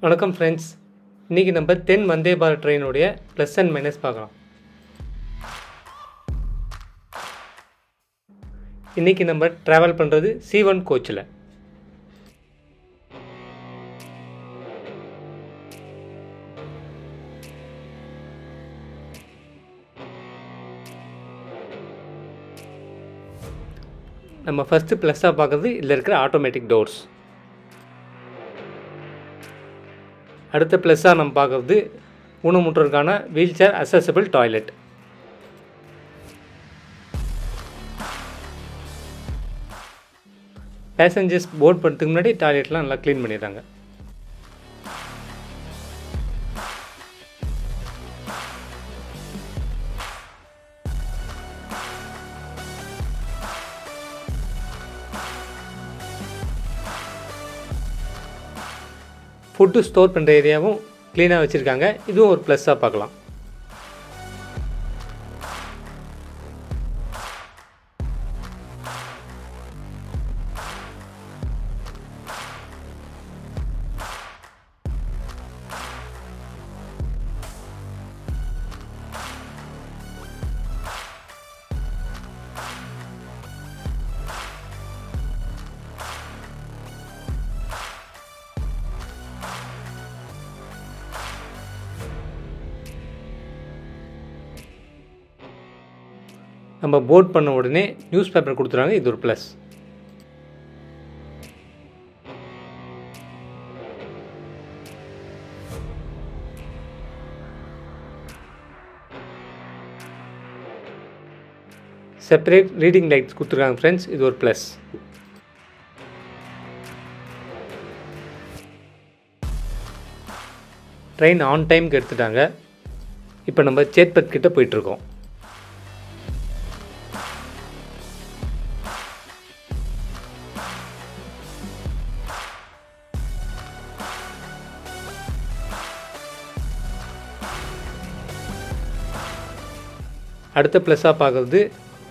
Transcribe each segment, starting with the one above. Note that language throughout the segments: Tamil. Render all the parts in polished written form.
வணக்கம் ஃப்ரெண்ட்ஸ். இன்றைக்கி நம்ம 10 Vande Bharat ட்ரெயினுடைய plus and minus பார்க்கலாம். இன்றைக்கி நம்ம ட்ராவல் பண்ணுறது C1 கோச்சில். நம்ம ஃபஸ்ட்டு ப்ளஸ்ஸாக பார்க்குறது இதில் இருக்கிற ஆட்டோமேட்டிக் டோர்ஸ். அடுத்த ப்ளஸ்ஸாக நம்ம பார்க்குறது ஊனமுற்றோருக்கான wheelchair accessible toilet. Passengers board பண்ணுறதுக்கு முன்னாடி டாய்லெட்லாம் நல்லா க்ளீன் பண்ணிடுறாங்க. ஃபுட்டு ஸ்டோர் பண்ணுற ஏரியாவும் க்ளீனாக வச்சுருக்காங்க. இதுவும் ஒரு ப்ளஸ்ஸாக பார்க்கலாம். நம்ம போர்ட் பண்ண உடனே நியூஸ் பேப்பர் கொடுத்துறாங்க. இது ஒரு ப்ளஸ். செப்பரேட் ரீடிங் லைட்ஸ் கொடுத்துருக்காங்க ஃப்ரெண்ட்ஸ். இது ஒரு ப்ளஸ். ட்ரெயின் ஆன் டைமுக்கு எடுத்துட்டாங்க. இப்போ நம்ம சேத்பட் கிட்ட போயிட்டுருக்கோம். அடுத்த ப்ளஸ்ஸாக பார்க்குறது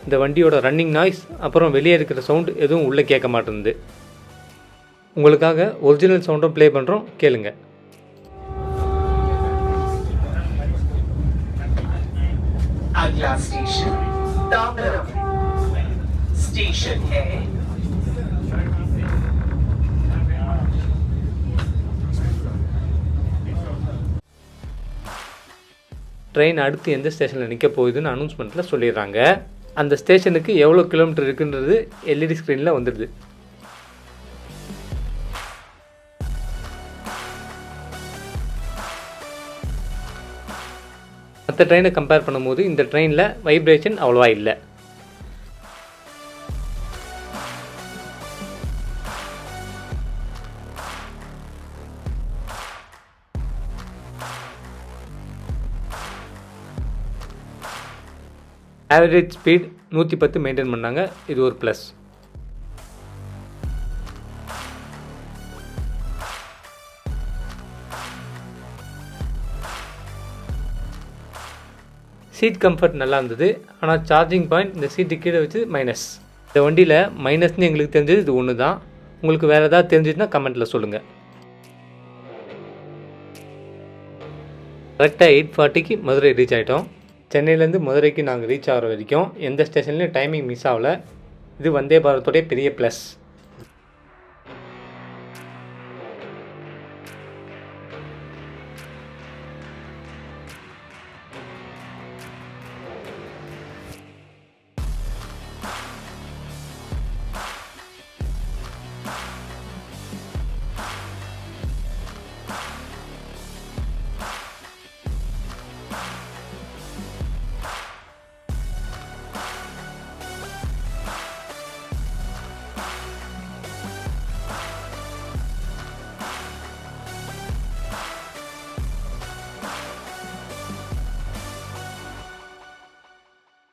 இந்த வண்டியோட ரன்னிங் நாய்ஸ், அப்புறம் வெளியே இருக்கிற சவுண்டு எதுவும் உள்ளே கேட்க மாட்டேங்குது. உங்களுக்காக ஒரிஜினல் சவுண்டும் ப்ளே பண்ணுறோம், கேளுங்க. अगला स्टेशन ताम्बरम स्टेशन है। ட்ரெயின் அடுத்து எந்த ஸ்டேஷனில் நிற்க போகுதுன்னு அனௌன்ஸ்மெண்ட்டில் சொல்லிடுறாங்க. அந்த ஸ்டேஷனுக்கு எவ்வளோ கிலோமீட்டர் இருக்குன்றது எல்இடி ஸ்க்ரீனில் வந்துடுது. மற்ற ட்ரெயினை கம்பேர் பண்ணும்போது இந்த ட்ரெயினில் வைப்ரேஷன் அவ்வளோவா இல்லை. ஆவரேஜ் ஸ்பீட் 110 மெயின்டைன் பண்ணாங்க. இது ஒரு ப்ளஸ். சீட் கம்ஃபர்ட் நல்லா இருந்தது. ஆனால் சார்ஜிங் பாயிண்ட் இந்த சீட்டு கீழே வச்சு மைனஸ். இந்த வண்டியில் மைனஸ்னு எங்களுக்கு தெரிஞ்சது இது ஒன்று தான். உங்களுக்கு வேறு ஏதாவது தெரிஞ்சதுன்னா கமெண்ட்டில் சொல்லுங்கள். கரெக்டாக 8:40க்கு மதுரை ரீச் ஆகிட்டோம். சென்னையிலேருந்து மதுரைக்கு நாங்கள் ரீச் ஆகிற வரைக்கும் எந்த ஸ்டேஷன்லையும் டைமிங் மிஸ் ஆகலை. இது வந்தே பாரத்தோடைய பெரிய ப்ளஸ்.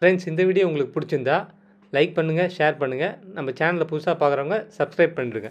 ஃப்ரெண்ட்ஸ், இந்த வீடியோ உங்களுக்கு பிடிச்சிருந்தா லைக் பண்ணுங்கள், ஷேர் பண்ணுங்கள். நம்ம சேனலில் புதுசாக பார்க்குறவங்க சப்ஸ்கிரைப் பண்ணிடுங்க.